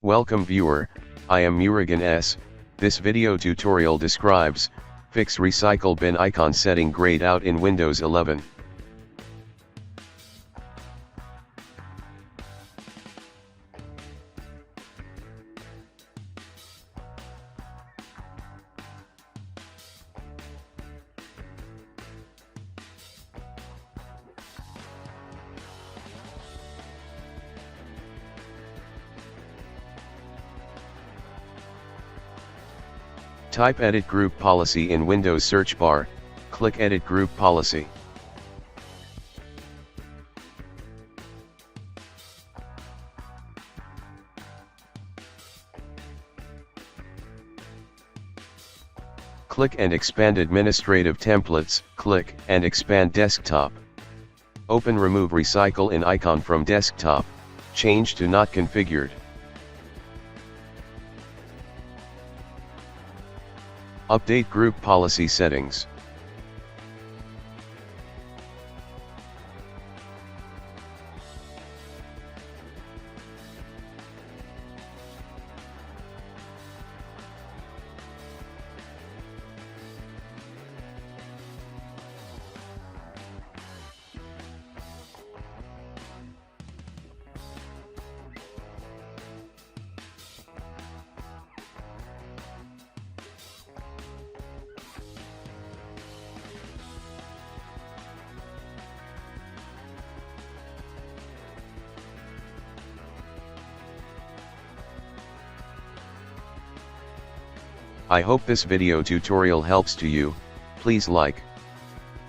Welcome viewer, I am Murugan S. This video tutorial describes, fix recycle bin icon setting grayed out in Windows 11. Type Edit Group Policy in Windows search bar, click Edit Group Policy. Click and expand Administrative Templates, click and expand Desktop. Open Remove Recycle in icon from Desktop, change to Not Configured. Update Group Policy Settings. I hope this video tutorial helps to you. Please like,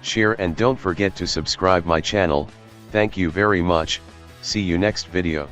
share and don't forget to subscribe my channel. Thank you very much. See you next video.